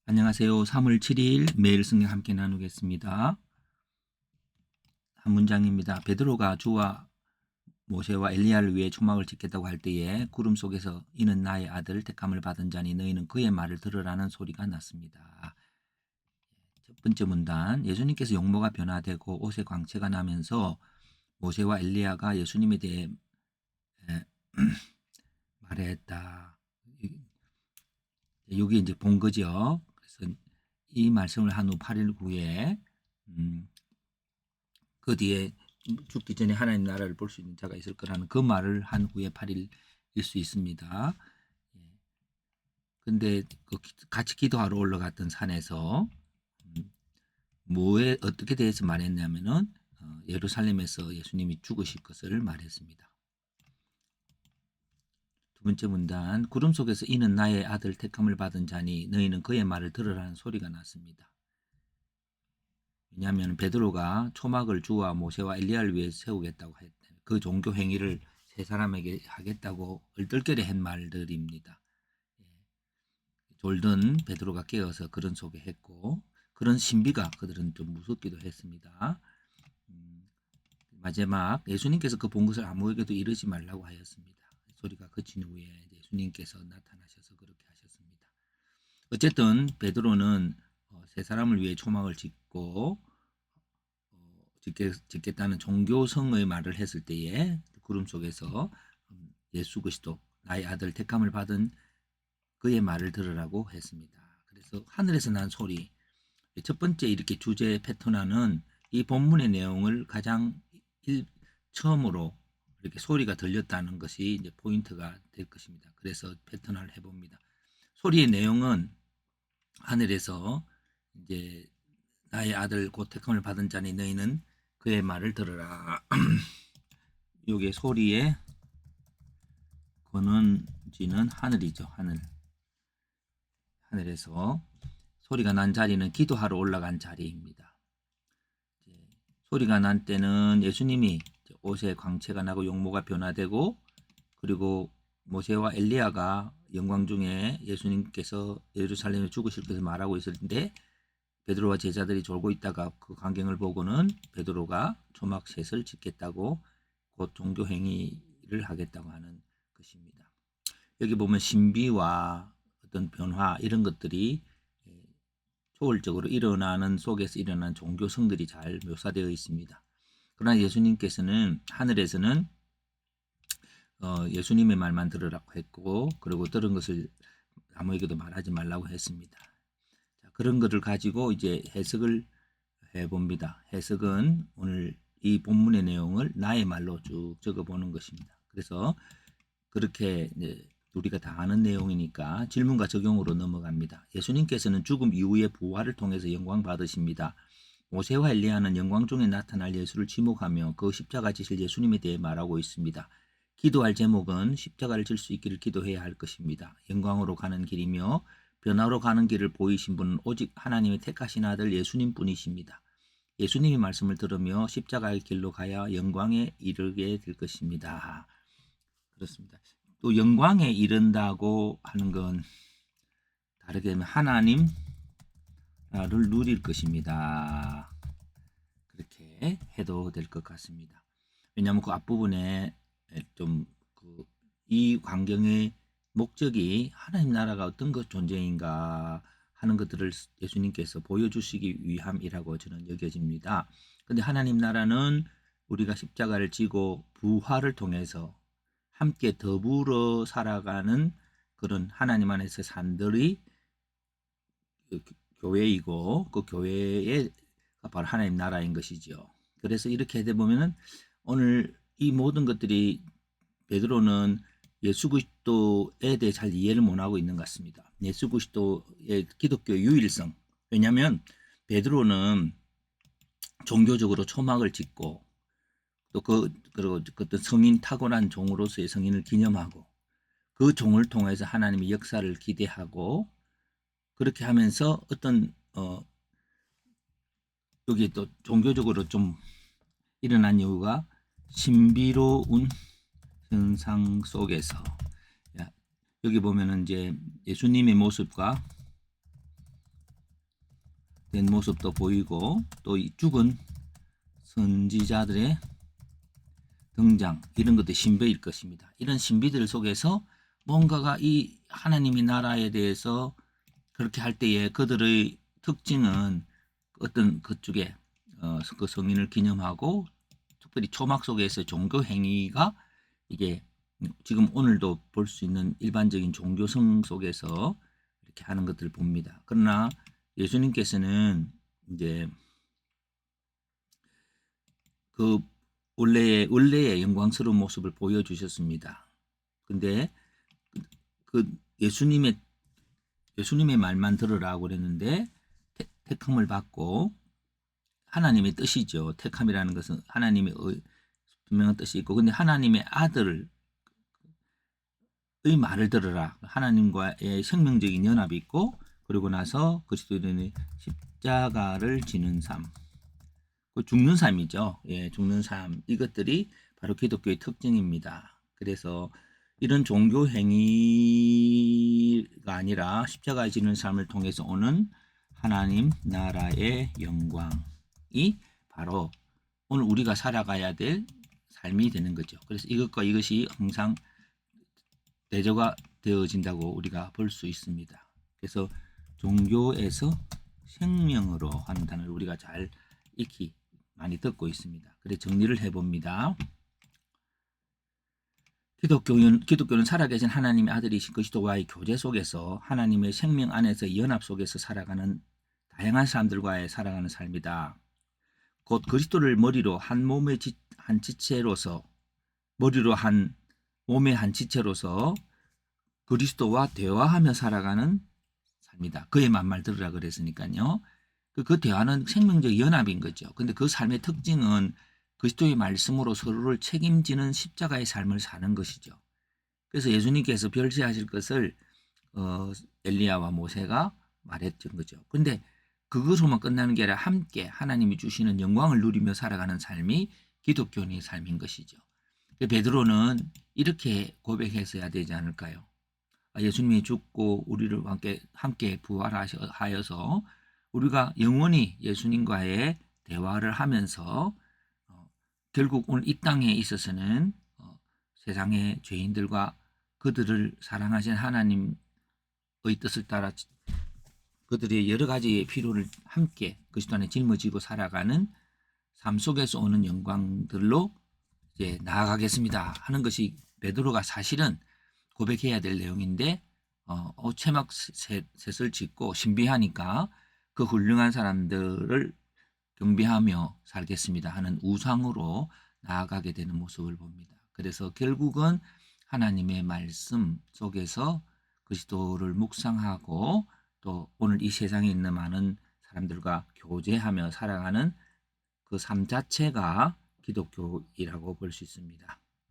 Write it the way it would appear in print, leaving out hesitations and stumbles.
안녕하세요. 3월 7일 매일 성경 함께 나누겠습니다. 한 문장입니다. 베드로가 주와 모세와 엘리야를 위해 초막을 짓겠다고 할 때에 구름 속에서 이는 나의 아들 택함을 받은 자니 너희는 그의 말을 들으라는 소리가 났습니다. 첫 번째 문단, 예수님께서 용모가 변화되고 옷의 광채가 나면서 모세와 엘리야가 예수님에 대해 말했다. 여기 이제 본 거죠. 그래서 이 말씀을 한 후 8일 후에 그 뒤에 죽기 전에 하나님 나라를 볼 수 있는 자가 있을 거라는 그 말을 한 후에 8일일 수 있습니다. 근데 그 같이 기도하러 올라갔던 산에서 뭐에 어떻게 대해서 말했냐면은 예루살렘에서 예수님이 죽으실 것을 말했습니다. 두 번째 문단, 구름 속에서 이는 나의 아들 택함을 받은 자니 너희는 그의 말을 들으라는 소리가 났습니다. 왜냐하면 베드로가 초막을 주와 모세와 엘리야를 위해 세우겠다고 했 그 종교 행위를 세 사람에게 하겠다고 얼떨결에 한 말들입니다. 졸던 베드로가 깨어서 그런 속에 했고 그런 신비가 그들은 좀 무섭기도 했습니다. 마지막 예수님께서 그 본 것을 아무에게도 이르지 말라고 하였습니다. 소리가 그친 후에 예수님께서 나타나셔서 그렇게 하셨습니다. 어쨌든 베드로는 세 사람을 위해 초막을 짓고 짓겠다는 종교성의 말을 했을 때에 구름 속에서 예수 그리스도 나의 아들 택함을 받은 그의 말을 들으라고 했습니다. 그래서 하늘에서 난 소리, 첫 번째 이렇게 주제 패턴화는 이 본문의 내용을 가장 처음으로 이렇게 소리가 들렸다는 것이 이제 포인트가 될 것입니다. 그래서 패턴화를 해봅니다. 소리의 내용은 하늘에서 이제 나의 아들 곧 택함을 받은 자니 너희는 그의 말을 들으라. 요게 소리의 근원지는 하늘이죠. 하늘에서 소리가 난 자리는 기도하러 올라간 자리입니다. 소리가 난 때는 예수님이 옷에 광채가 나고 용모가 변화되고 그리고 모세와 엘리야가 영광 중에 예수님께서 예루살렘에 죽으실 것을 말하고 있을 때 베드로와 제자들이 졸고 있다가 그 광경을 보고는 베드로가 초막셋을 짓겠다고 곧 종교 행위를 하겠다고 하는 것입니다. 여기 보면 신비와 어떤 변화 이런 것들이 초월적으로 일어나는 속에서 일어난 종교성들이 잘 묘사되어 있습니다. 그러나 예수님께서는 하늘에서는 예수님의 말만 들으라고 했고 그리고 들은 것을 아무에게도 말하지 말라고 했습니다. 자, 그런 것을 가지고 이제 해석을 해봅니다. 해석은 오늘 이 본문의 내용을 나의 말로 쭉 적어보는 것입니다. 그래서 그렇게 우리가 다 아는 내용이니까 질문과 적용으로 넘어갑니다. 예수님께서는 죽음 이후의 부활을 통해서 영광 받으십니다. 모세와 엘리야는 영광 중에 나타날 예수를 지목하며 그 십자가 지실 예수님에 대해 말하고 있습니다. 기도할 제목은 십자가를 질 수 있기를 기도해야 할 것입니다. 영광으로 가는 길이며 변화로 가는 길을 보이신 분은 오직 하나님의 택하신 아들 예수님 뿐이십니다. 예수님의 말씀을 들으며 십자가의 길로 가야 영광에 이르게 될 것입니다. 그렇습니다. 또 영광에 이른다고 하는 건 다르게 하면 하나님 나라를 누릴 것입니다. 그렇게 해도 될 것 같습니다. 왜냐하면 그 앞부분에 좀 이 광경의 목적이 하나님 나라가 어떤 것 존재인가 하는 것들을 예수님께서 보여주시기 위함이라고 저는 여겨집니다. 그런데 하나님 나라는 우리가 십자가를 지고 부활을 통해서 함께 더불어 살아가는 그런 하나님 안에서 산들이 교회이고 그 교회의 바로 하나님 나라인 것이죠. 그래서 이렇게 하다 보면은 오늘 이 모든 것들이 베드로는 예수 그리스도에 대해 잘 이해를 못하고 있는 것 같습니다. 예수 그리스도의 기독교 유일성. 왜냐하면 베드로는 종교적으로 초막을 짓고 또 그리고 어떤 성인 탁월한 종으로서의 성인을 기념하고 그 종을 통해서 하나님의 역사를 기대하고 그렇게 하면서 어떤 여기 또 종교적으로 좀 일어난 이유가 신비로운 현상 속에서 여기 보면은 이제 예수님의 모습과 된 모습도 보이고 또 이 죽은 선지자들의 등장 이런 것도 신비일 것입니다. 이런 신비들 속에서 뭔가가 이 하나님의 나라에 대해서 그렇게 할 때에 그들의 특징은 어떤 그쪽에 그 성인을 기념하고 특별히 초막 속에서 종교 행위가 이게 지금 오늘도 볼 수 있는 일반적인 종교성 속에서 이렇게 하는 것들을 봅니다. 그러나 예수님께서는 이제 그 원래의 영광스러운 모습을 보여주셨습니다. 근데 그 예수님의 말만 들으라고 그랬는데 택함을 받고 하나님의 뜻이죠. 택함이라는 것은 하나님의 분명한 뜻이 있고, 근데 하나님의 아들의 말을 들으라. 하나님과의 생명적인 연합이 있고, 그리고 나서 그리스도인의 십자가를 지는 삶, 그 죽는 삶이죠. 예, 죽는 삶. 이것들이 바로 기독교의 특징입니다. 그래서 이런 종교 행위가 아니라 십자가에 지는 삶을 통해서 오는 하나님 나라의 영광이 바로 오늘 우리가 살아가야 될 삶이 되는 거죠. 그래서 이것과 이것이 항상 대조가 되어진다고 우리가 볼 수 있습니다. 그래서 종교에서 생명으로 하는 단어를 우리가 잘 익히 많이 듣고 있습니다. 그래서 정리를 해봅니다. 기독교는 살아계신 하나님의 아들이신 그리스도와의 교제 속에서 하나님의 생명 안에서 연합 속에서 살아가는 다양한 사람들과의 살아가는 삶이다. 곧 그리스도를 머리로 한 몸의 한 지체로서 몸의 한 지체로서 그리스도와 대화하며 살아가는 삶이다. 그의 말 들으라 그랬으니까요. 그 대화는 생명적 연합인 거죠. 근데 그 삶의 특징은 그리스도의 말씀으로 서로를 책임지는 십자가의 삶을 사는 것이죠. 그래서 예수님께서 별세하실 것을 엘리야와 모세가 말했던 거죠. 근데 그것으로만 끝나는 게 아니라 함께 하나님이 주시는 영광을 누리며 살아가는 삶이 기독교인의 삶인 것이죠. 베드로는 이렇게 고백했어야 되지 않을까요? 예수님이 죽고 우리를 함께 부활하여서 우리가 영원히 예수님과의 대화를 하면서 결국 오늘 이 땅에 있어서는 세상의 죄인들과 그들을 사랑하신 하나님의 뜻을 따라 그들의 여러 가지의 필요를 함께 그리스도 안에 짊어지고 살아가는 삶 속에서 오는 영광들로 이제 나아가겠습니다 하는 것이 베드로가 사실은 고백해야 될 내용인데 체막 셋을 짓고 신비하니까 그 훌륭한 사람들을 경배하며 살겠습니다 하는 우상으로 나아가게 되는 모습을 봅니다. 그래서 결국은 하나님의 말씀 속에서 그리스도를 묵상하고 또 오늘 이 세상에 있는 많은 사람들과 교제하며 살아가는 그 삶 자체가 기독교이라고 볼 수 있습니다.